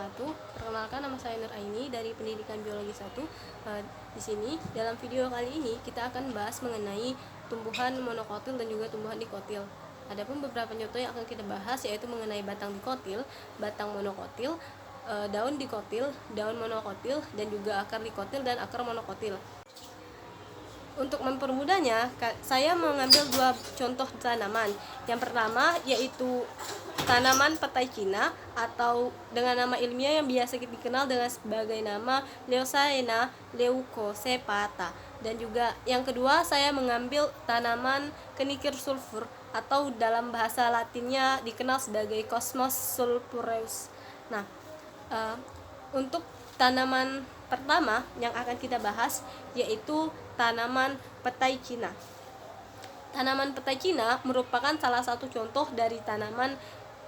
wabarakatuh. Perkenalkan, nama saya Nur Aini dari Pendidikan Biologi 1. Di sini dalam video kali ini kita akan bahas mengenai tumbuhan monokotil dan juga tumbuhan dikotil. Adapun beberapa contoh yang akan kita bahas yaitu mengenai batang dikotil, batang monokotil, daun dikotil, daun monokotil, dan juga akar dikotil dan akar monokotil. Untuk mempermudahnya, saya mengambil dua contoh tanaman. Yang pertama yaitu tanaman petai Cina atau dengan nama ilmiah yang biasa dikenal dengan sebagai nama Leucaena leucocephala. Dan juga yang kedua, saya mengambil tanaman kenikir sulfur atau dalam bahasa Latinnya dikenal sebagai Cosmos sulphureus. Nah, untuk tanaman pertama yang akan kita bahas yaitu tanaman petai Cina. Tanaman petai Cina merupakan salah satu contoh dari tanaman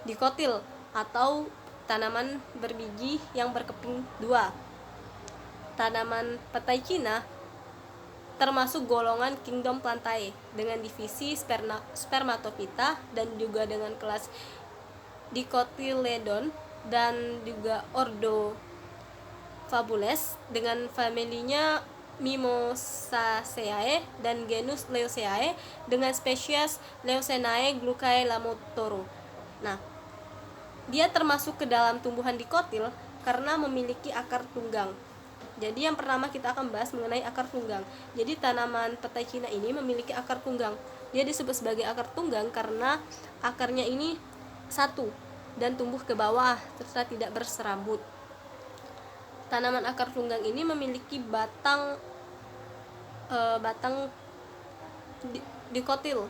dikotil atau tanaman berbiji yang berkeping dua. Tanaman petai Cina termasuk golongan kingdom Plantae dengan divisi Spermatophyta dan juga dengan kelas Dicotyledon dan juga ordo Fabules dengan familinya Mimosaceae dan genus Leucaena dengan spesies Leucaena glucae lamotoro. Nah, dia termasuk ke dalam tumbuhan dikotil karena memiliki akar tunggang. Jadi yang pertama kita akan bahas mengenai akar tunggang. Jadi tanaman petai Cina ini memiliki akar tunggang. Dia disebut sebagai akar tunggang karena akarnya ini satu dan tumbuh ke bawah serta tidak berserabut. Tanaman akar tunggang ini memiliki batang dikotil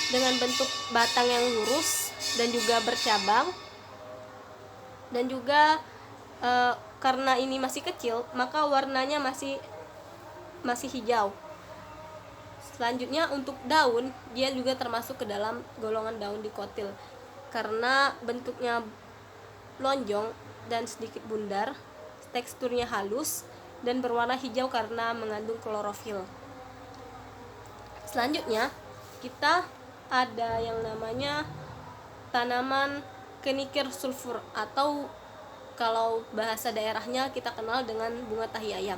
dengan bentuk batang yang lurus dan juga bercabang, dan juga karena ini masih kecil maka warnanya masih hijau. Selanjutnya untuk daun, dia juga termasuk ke dalam golongan daun dikotil karena bentuknya lonjong dan sedikit bundar, teksturnya halus dan berwarna hijau karena mengandung klorofil. Selanjutnya kita ada yang namanya tanaman kenikir sulfur atau kalau bahasa daerahnya kita kenal dengan bunga tahi ayam.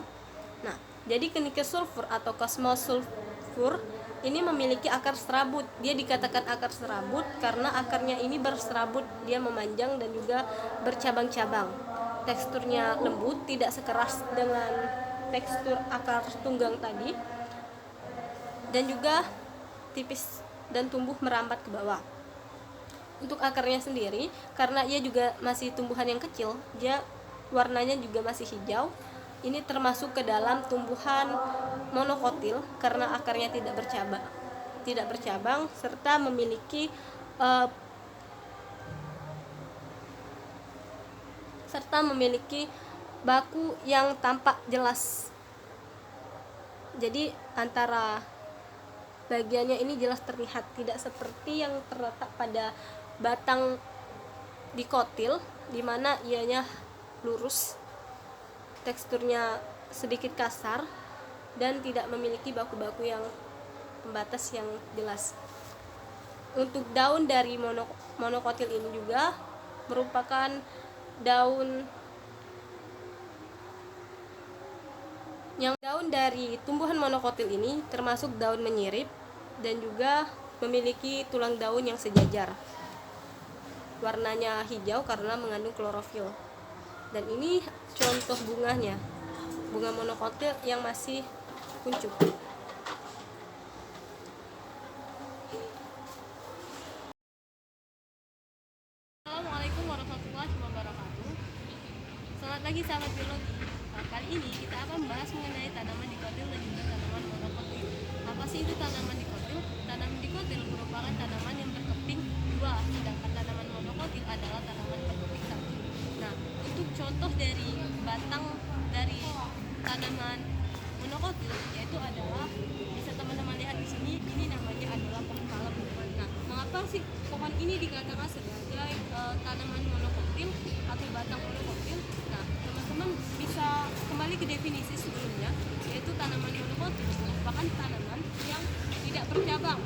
Nah, jadi kenikir sulfur atau Cosmos sulfur ini memiliki akar serabut. Dia dikatakan akar serabut karena akarnya ini berserabut, dia memanjang dan juga bercabang-cabang. Teksturnya lembut, tidak sekeras dengan tekstur akar tunggang tadi, dan juga tipis dan tumbuh merambat ke bawah. Untuk akarnya sendiri, karena ia juga masih tumbuhan yang kecil, dia warnanya juga masih hijau. Ini termasuk ke dalam tumbuhan monokotil karena akarnya tidak bercabang serta memiliki baku yang tampak jelas. Jadi antara bagiannya ini jelas terlihat, tidak seperti yang terletak pada batang dikotil di mana ianya lurus, teksturnya sedikit kasar dan tidak memiliki baku-baku yang pembatas yang jelas. Untuk daun dari monokotil ini juga merupakan daun dari tumbuhan monokotil ini termasuk daun menyirip dan juga memiliki tulang daun yang sejajar. Warnanya hijau karena mengandung klorofil. Dan ini contoh bunganya, bunga monokotil yang masih kuncup. Assalamualaikum warahmatullahi wabarakatuh. Selamat pagi sahabat biologi. Kali ini kita akan membahas mengenai tanaman dikotil dan juga tanaman monokotil. Apa sih itu tanaman dikotil? Tanaman dikotil merupakan tanaman yang berkeping dua, sedangkan tanaman monokotil adalah tanaman berkeping satu. Nah, untuk contoh dari batang dari tanaman monokotil yaitu adalah, bisa teman-teman lihat di sini, ini namanya adalah pohon palem. Nah, mengapa sih pohon ini dikatakan sebagai tanaman monokotil atau batang monokotil? Nah, teman-teman bisa kembali ke definisi sebelumnya, yaitu tanaman monokotil merupakan tanaman yang tidak bercabang.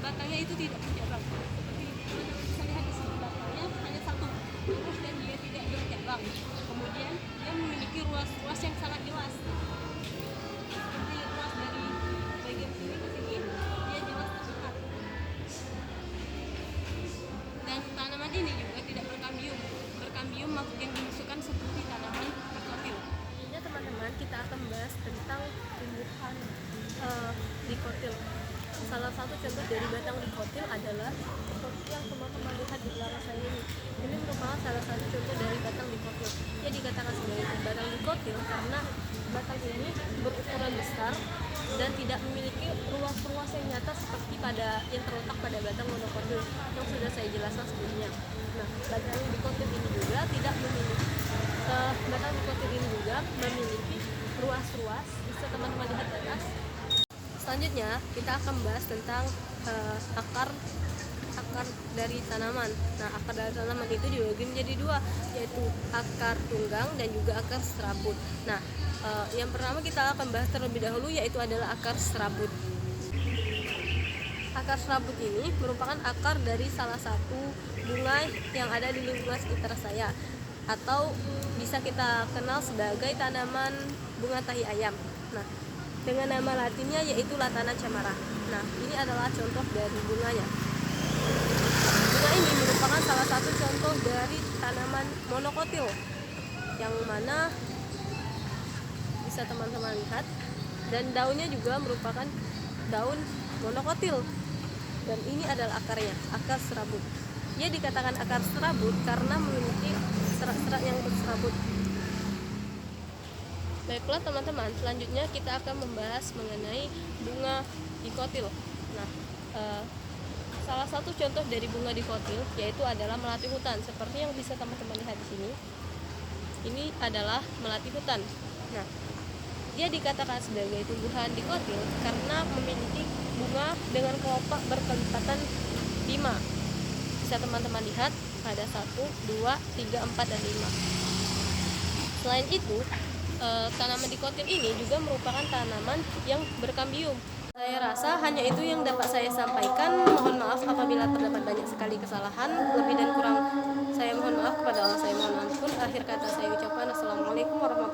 Batangnya itu tidak bercabang. Seperti teman-teman bisa lihat di sini, batangnya hanya satu, lurus dan tidak memiliki ruas-ruas yang nyata seperti yang terletak pada batang monokotil yang sudah saya jelaskan sebelumnya. Nah, batang dikotil ini juga tidak memiliki batang dikotil ini juga memiliki ruas-ruas, bisa teman-teman lihat di atas. Selanjutnya kita akan bahas tentang akar dari tanaman. Nah, akar dari tanaman itu dibagi menjadi dua, yaitu akar tunggang dan juga akar serabut. Nah, yang pertama kita akan bahas terlebih dahulu yaitu adalah akar serabut. Akar serabut ini merupakan akar dari salah satu bunga yang ada di lingkungan sekitar saya, atau bisa kita kenal sebagai tanaman bunga tahi ayam. Nah, dengan nama latinnya yaitu Lantana camara. Nah, ini adalah contoh dari bunganya. Bunga ini merupakan salah satu contoh dari tanaman monokotil, yang mana bisa teman-teman lihat, dan daunnya juga merupakan daun monokotil, dan ini adalah akarnya, akar serabut. Ia dikatakan akar serabut karena memiliki serat-serat yang berserabut. Baiklah teman-teman, selanjutnya kita akan membahas mengenai bunga dikotil. Nah, salah satu contoh dari bunga dikotil yaitu adalah melati hutan, seperti yang bisa teman-teman lihat di sini. Ini adalah melati hutan. Nah, dia dikatakan sebagai tumbuhan dikotil karena memiliki bunga dengan kelopak berkelipatan 5. Bisa teman-teman lihat ada 1, 2, 3, 4, dan 5. Selain itu, tanaman dikotil ini juga merupakan tanaman yang berkambium. Saya rasa hanya itu yang dapat saya sampaikan. Mohon maaf apabila terdapat banyak sekali kesalahan. Lebih dan kurang saya mohon maaf kepada Allah, saya mohon ampun. Akhir kata saya ucapkan assalamualaikum warahmatullahi wabarakatuh.